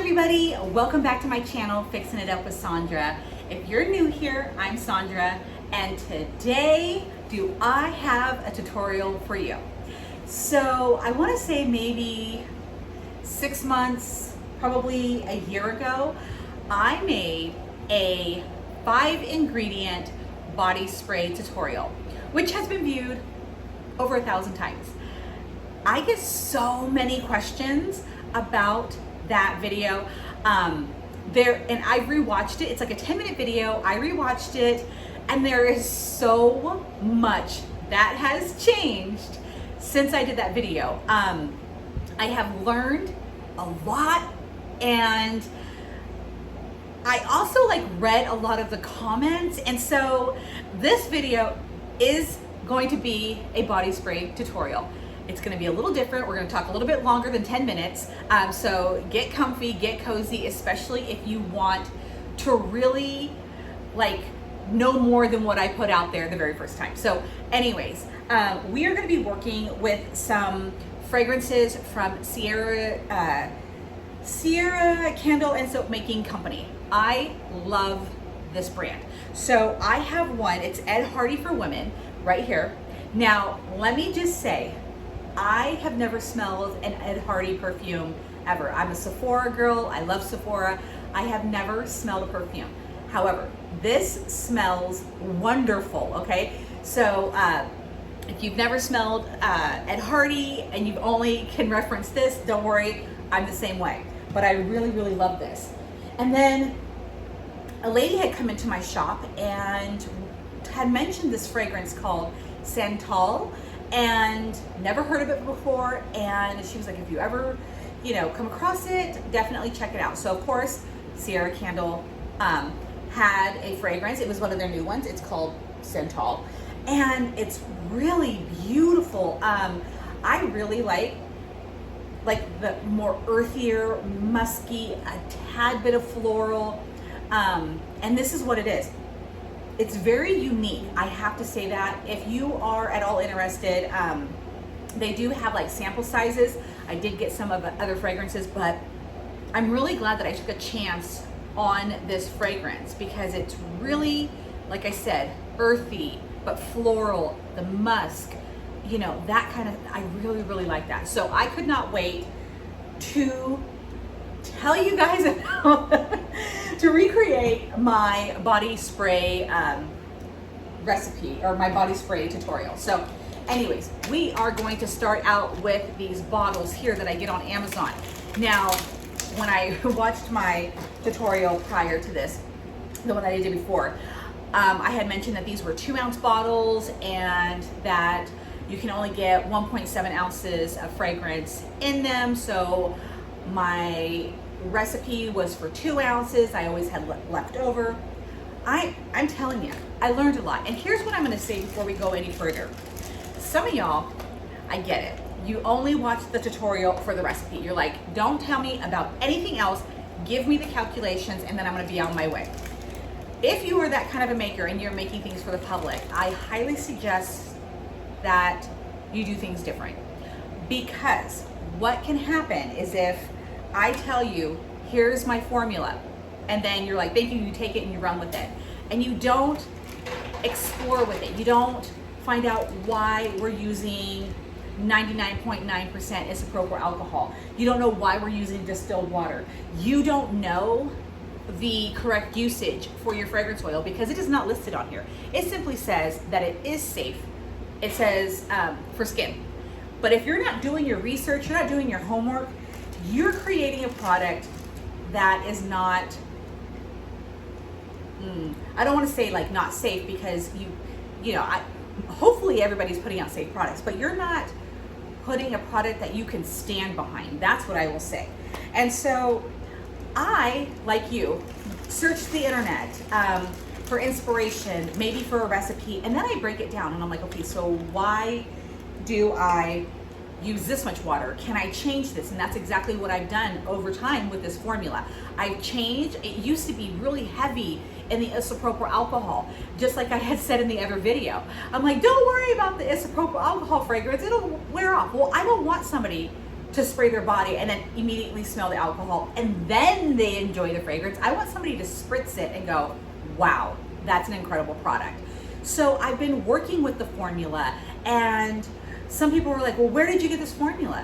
everybody, welcome back to my channel, Fixing It Up with Sandra. If you're new here, I'm Sandra, and today do I have a tutorial for you. So I want to say maybe 6 months, probably a year ago, I made a 5-ingredient body spray tutorial, which has been viewed over 1,000 times. I get so many questions about that video. And I rewatched it. It's like a 10-minute video. I rewatched it, and there is so much that has changed since I did that video. I have learned a lot, and I also read a lot of the comments, and so this video is going to be a body spray tutorial. It's going to be a little different. We're going to talk a little bit longer than 10 minutes. So get comfy, get cozy, especially if you want to really know more than what I put out there the very first time. So anyways, we are going to be working with some fragrances from Sierra Candle and Soap Making Company. I love this brand. So I have one. It's Ed Hardy for Women right here. Now, let me just say, I have never smelled an Ed Hardy perfume ever. I'm a Sephora girl. I love Sephora. I have never smelled a perfume. However, this smells wonderful, okay? So if you've never smelled Ed Hardy and you only can reference this, don't worry, I'm the same way. But I really, really love this. And then a lady had come into my shop and had mentioned this fragrance called Santal, and never heard of it before, and she was like, if you ever come across it, definitely check it out. So of course, Sierra Candle had a fragrance. It was one of their new ones. It's called Santal, and it's really beautiful. I really like the more earthier, musky, a tad bit of floral, and this is what it is. It's very unique, I have to say that. If you are at all interested, they do have sample sizes. I did get some of the other fragrances, but I'm really glad that I took a chance on this fragrance because it's really, like I said, earthy, but floral, the musk, that kind of, I really, really like that. So I could not wait to tell you guys about to recreate my body spray recipe, or my body spray tutorial. So anyways, we are going to start out with these bottles here that I get on Amazon. Now, when I watched my tutorial prior to this, the one that I did before, I had mentioned that these were 2-ounce bottles and that you can only get 1.7 ounces of fragrance in them. So my recipe was for 2 ounces. I always had left over. I'm telling you, I learned a lot. And here's what I'm going to say before we go any further. Some of y'all, I get it. You only watch the tutorial for the recipe. You're like, don't tell me about anything else. Give me the calculations and then I'm going to be on my way. If you are that kind of a maker and you're making things for the public, I highly suggest that you do things different. Because what can happen is if I tell you, here's my formula, and then you're like, thank you, you take it and you run with it. And you don't explore with it. You don't find out why we're using 99.9% isopropyl alcohol. You don't know why we're using distilled water. You don't know the correct usage for your fragrance oil because it is not listed on here. It simply says that it is safe. It says for skin. But if you're not doing your research, you're not doing your homework, you're creating a product that is not, I don't want to say not safe because hopefully everybody's putting out safe products, but you're not putting a product that you can stand behind. That's what I will say. And so I, like you, searched the internet for inspiration, maybe for a recipe, and then I break it down and I'm like, okay, so why do I use this much water? Can I change this? And that's exactly what I've done over time with this formula. I've changed. It used to be really heavy in the isopropyl alcohol, just like I had said in the other video. I'm like, don't worry about the isopropyl alcohol fragrance, it'll wear off. Well, I don't want somebody to spray their body and then immediately smell the alcohol and then they enjoy the fragrance. I want somebody to spritz it and go, wow, that's an incredible product. So I've been working with the formula, and some people were like, well, where did you get this formula?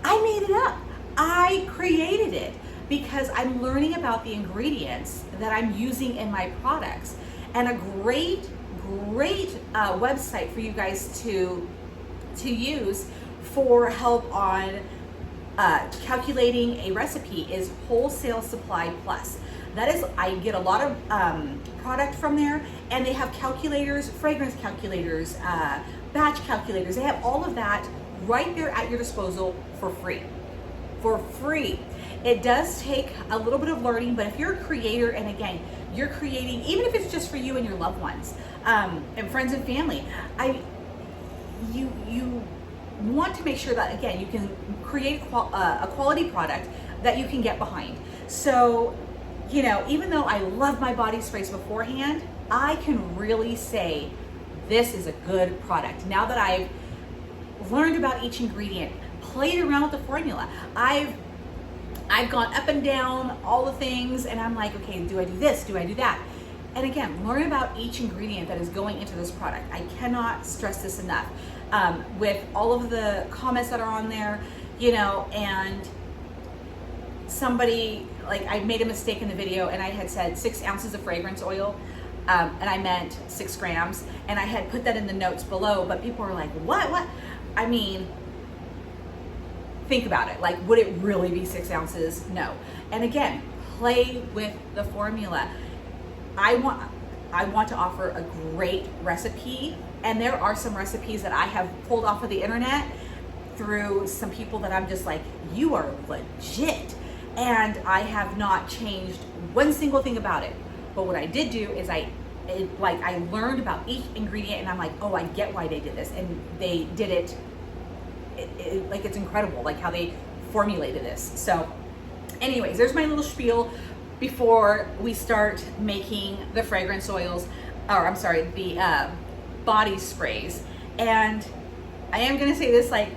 I made it up. I created it because I'm learning about the ingredients that I'm using in my products. And a great website for you guys to use for help on calculating a recipe is Wholesale Supply Plus. That is, I get a lot of product from there, and they have calculators, fragrance calculators, batch calculators. They have all of that right there at your disposal for free. For free. It does take a little bit of learning, but if you're a creator, and again, you're creating, even if it's just for you and your loved ones, and friends and family, you want to make sure that, again, you can create a quality product that you can get behind. So, you know, even though I love my body sprays beforehand, I can really say this is a good product. Now that I've learned about each ingredient, played around with the formula, I've gone up and down all the things, and I'm like, okay, do I do this? Do I do that? And again, learn about each ingredient that is going into this product. I cannot stress this enough. With all of the comments that are on there, you know, and somebody, like, I made a mistake in the video and I had said 6 ounces of fragrance oil, and I meant 6 grams, and I had put that in the notes below, but people were like, what? I mean, think about it. Like, would it really be 6 ounces? No. And again, play with the formula. I want to offer a great recipe, and there are some recipes that I have pulled off of the internet through some people that I'm just like, you are legit. And I have not changed one single thing about it. But what I did do is I learned about each ingredient, and I'm like, oh, I get why they did this. And they did it like, it's incredible, like how they formulated this. So anyways, there's my little spiel before we start making the fragrance oils, or I'm sorry, the body sprays. And I am gonna say this, like,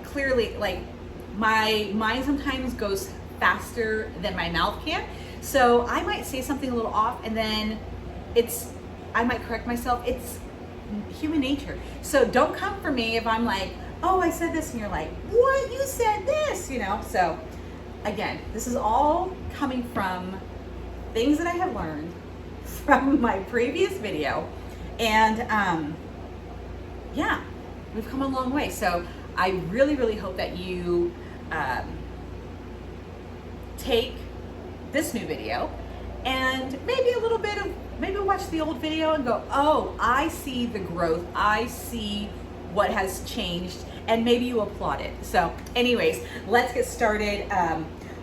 clearly, like, my mind sometimes goes faster than my mouth can. So I might say something a little off, and then I might correct myself. It's human nature. So don't come for me if I'm like, oh, I said this, and you're like, what? You said this, you know? So again, this is all coming from things that I have learned from my previous video. And yeah, we've come a long way. So I really, really hope that you take this new video and maybe watch the old video and go, oh, I see the growth. I see what has changed, and maybe you applaud it. So anyways, let's get started.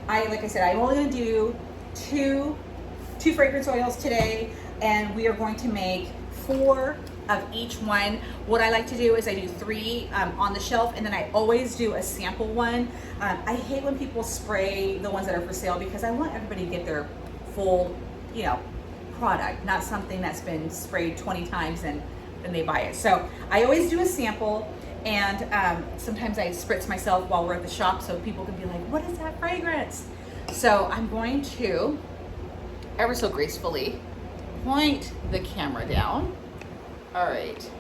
Like I said, I'm only gonna do two fragrance oils today, and we are going to make 4 of each one. What I like to do is I do 3 on the shelf, and then I always do a sample one. I hate when people spray the ones that are for sale, because I want everybody to get their full, you know, product, not something that's been sprayed 20 times and then they buy it. So I always do a sample, and sometimes I spritz myself while we're at the shop so people can be like, what is that fragrance? So I'm going to ever so gracefully point the camera down. All right.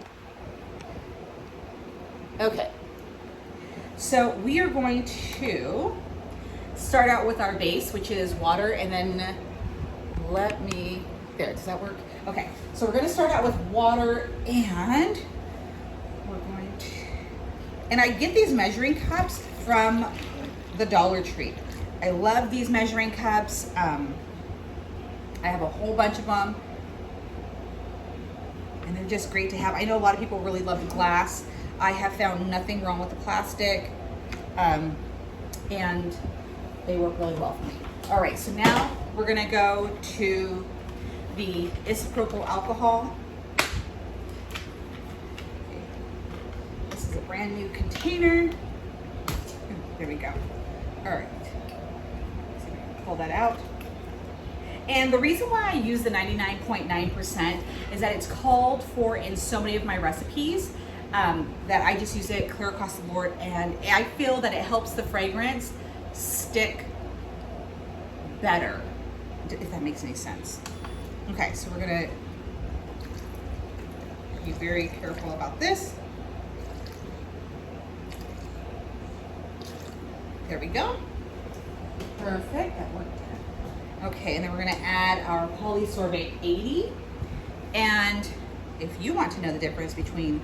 Okay. So we are going to start out with our base, which is water, and then there, does that work? Okay, so we're gonna start out with water, and and I get these measuring cups from the Dollar Tree. I love these measuring cups. I have a whole bunch of them, and they're just great to have. I know a lot of people really love the glass. I have found nothing wrong with the plastic, and they work really well for me. All right, so now we're gonna go to the isopropyl alcohol. This is a brand new container. There we go. All right, so I'm gonna pull that out. And the reason why I use the 99.9% is that it's called for in so many of my recipes. that I just use it clear across the board, and I feel that it helps the fragrance stick better, if that makes any sense. Okay, so we're gonna be very careful about this. There we go. Perfect, that worked. Okay, and then we're gonna add our polysorbate 80. And if you want to know the difference between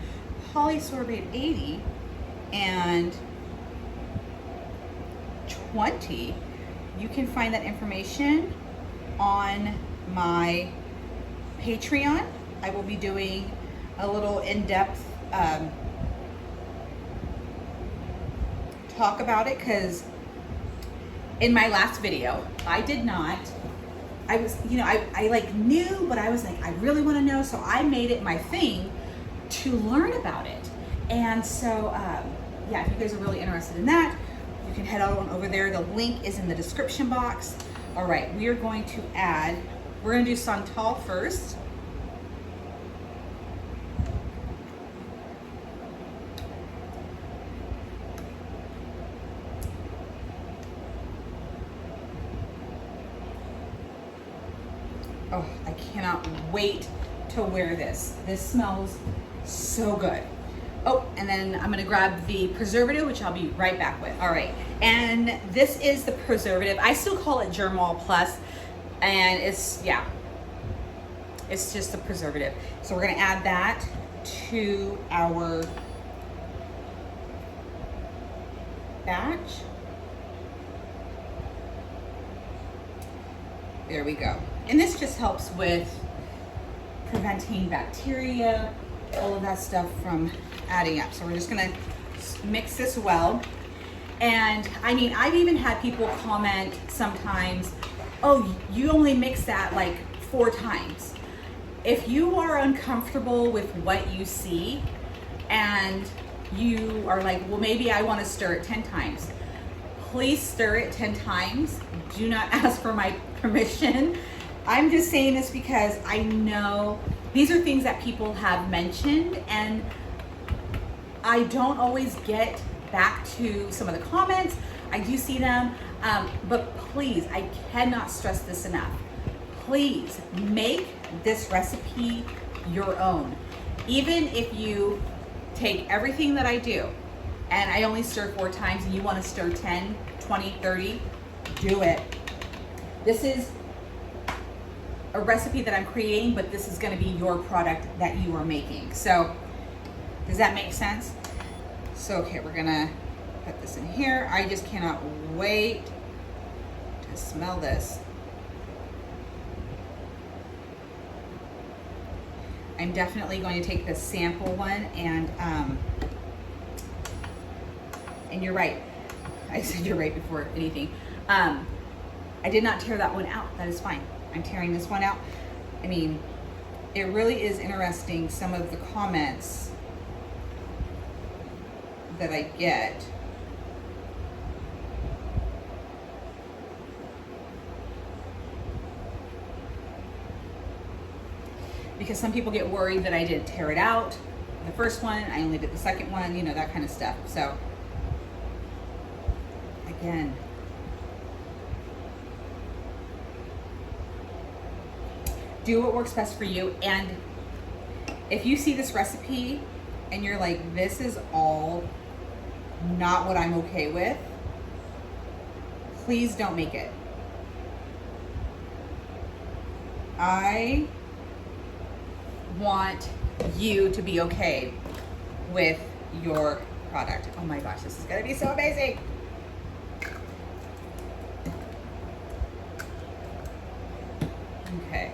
polysorbate 80 and 20, you can find that information on my Patreon. I will be doing a little in-depth talk about it, because in my last video, I did not, I was, you know, I like knew, but I was like, I really want to know. So I made it my thing to learn about it. And so, yeah, if you guys are really interested in that, you can head on over there. The link is in the description box. All right, we are going to add, we're going to do Santal first. Oh, I cannot wait to wear this. This smells so good. Oh, and then I'm gonna grab the preservative, which I'll be right back with. All right, and this is the preservative. I still call it Germall Plus, and it's, yeah, it's just the preservative. So we're gonna add that to our batch. There we go. And this just helps with preventing bacteria, all of that stuff from adding up. So we're just gonna mix this well. And I mean, I've even had people comment sometimes, oh, you only mix that like 4 times. If you are uncomfortable with what you see and you are like, well, maybe I wanna stir it 10 times, please stir it 10 times. Do not ask for my permission. I'm just saying this because I know these are things that people have mentioned, and I don't always get back to some of the comments. I do see them, but please, I cannot stress this enough. Please make this recipe your own. Even if you take everything that I do and I only stir 4 times and you want to stir 10, 20, 30, do it. This is a recipe that I'm creating, but this is going to be your product that you are making. So does that make sense? So, okay, we're gonna put this in here. I just cannot wait to smell this. I'm definitely going to take the sample one, and you're right. I said you're right before anything. I did not tear that one out. That is fine. I'm tearing this one out. I mean, it really is interesting, some of the comments that I get. Because some people get worried that I didn't tear it out the first one, I only did the second one, you know, that kind of stuff. So, again, do what works best for you. And if you see this recipe and you're like, this is all not what I'm okay with, please don't make it. I want you to be okay with your product. Oh my gosh, this is gonna be so amazing. Okay.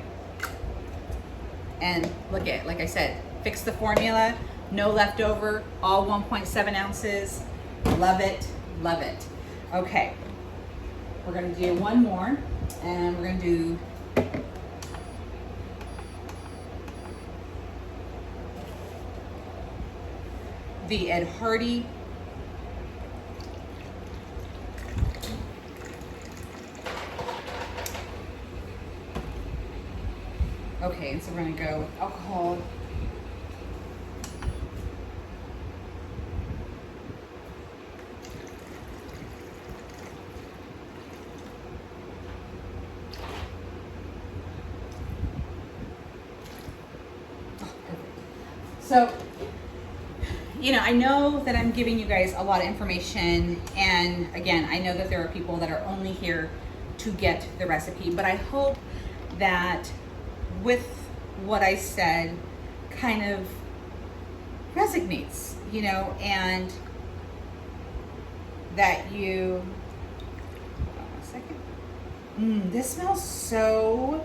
And look at, like I said, fix the formula, no leftover, all 1.7 ounces. Love it, love it. Okay, we're gonna do one more, and we're gonna do the Ed Hardy Okay, and so we're gonna go with alcohol. So, you know, I know that I'm giving you guys a lot of information, and again, I know that there are people that are only here to get the recipe, but I hope that with what I said kind of resonates, you know, and that you, hold on a second. This smells so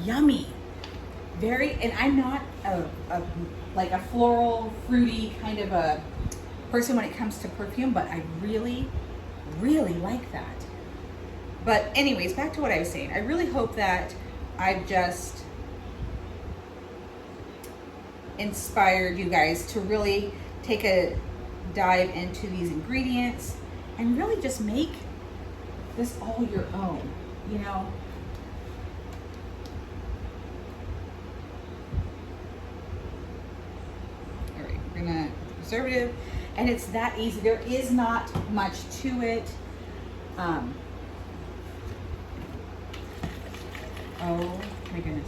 yummy. Very, and I'm not like a floral, fruity kind of a person when it comes to perfume, but I really, really like that. But anyways, back to what I was saying. I really hope that I've just inspired you guys to really take a dive into these ingredients and really just make this all your own, you know. All right, we're gonna preservative, and it's that easy. There is not much to it. Oh my goodness.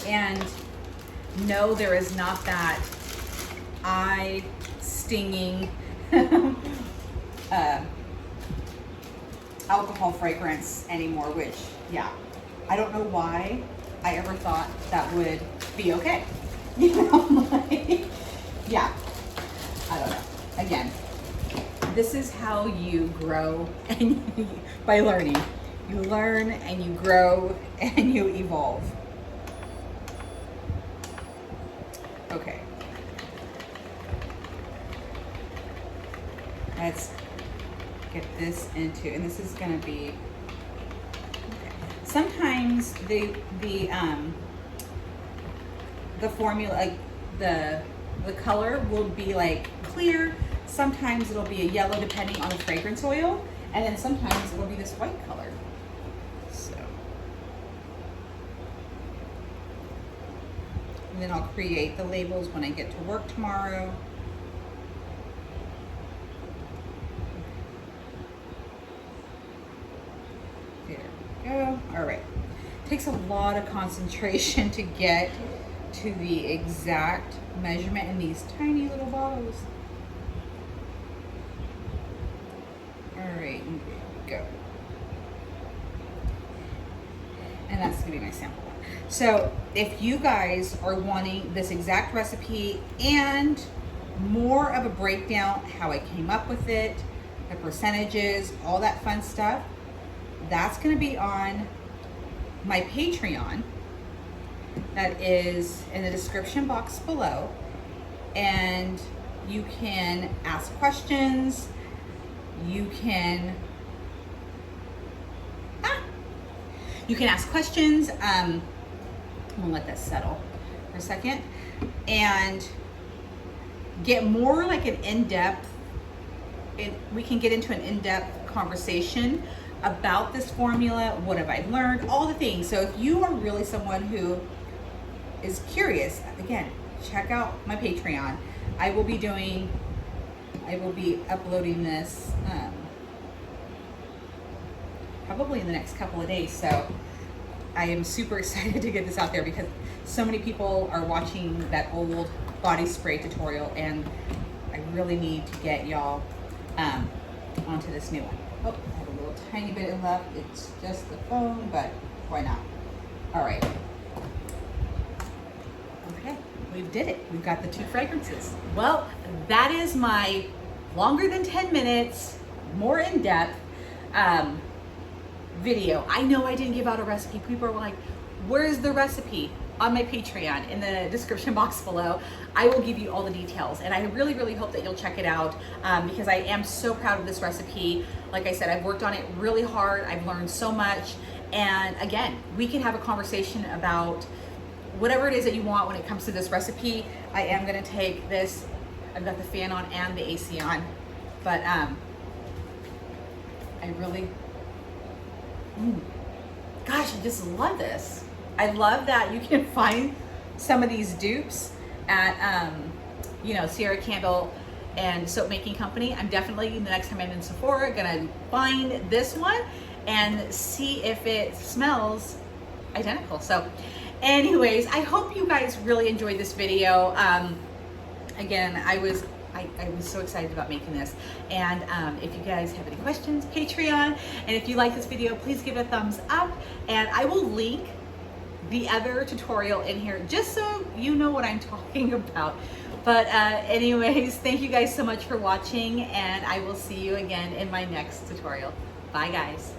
And no, there is not that eye stinging alcohol fragrance anymore, which, yeah, I don't know why I ever thought that would be okay. You know, like, yeah, I don't know. Again, this is how you grow and by learning. You learn and you grow and you evolve. Okay. Let's get this into, and this is gonna be, okay. Sometimes the formula, like the color will be like clear. Sometimes it'll be a yellow depending on the fragrance oil, and then sometimes it'll be this white color. So, and then I'll create the labels when I get to work tomorrow. There we go. All right. Takes a lot of concentration to get to the exact measurement in these tiny little bottles. All right, go. And that's gonna be my sample one. So if you guys are wanting this exact recipe and more of a breakdown, how I came up with it, the percentages, all that fun stuff, that's gonna be on my Patreon. That is in the description box below. And you can ask questions. You can ask questions. I'm gonna let that settle for a second and get more like an in-depth, we can get into an in-depth conversation about this formula, what have I learned, all the things. So if you are really someone who is curious, again, check out my Patreon. I will be uploading this probably in the next couple of days. So I am super excited to get this out there because so many people are watching that old body spray tutorial, and I really need to get y'all onto this new one. Oh, I have a little tiny bit left. It's just the phone, but why not? All right. Okay, we did it. We've got the 2 fragrances. Well, that is my longer than 10 minutes, more in-depth video. I know I didn't give out a recipe. People are like, where's the recipe? On my Patreon in the description box below. I will give you all the details, and I really, really hope that you'll check it out because I am so proud of this recipe. Like I said, I've worked on it really hard. I've learned so much, and again, we can have a conversation about whatever it is that you want when it comes to this recipe. I am gonna take this, I've got the fan on and the AC on, but I really, gosh, I just love this. I love that you can find some of these dupes at, you know, Sierra Candle and Soap Making Company. I'm definitely, the next time I'm in Sephora, gonna find this one and see if it smells identical. So Anyways, I hope you guys really enjoyed this video. Again, I was so excited about making this. And if you guys have any questions, Patreon. And if you like this video, please give it a thumbs up. And I will link the other tutorial in here just so you know what I'm talking about. But anyways, thank you guys so much for watching, and I will see you again in my next tutorial. Bye guys.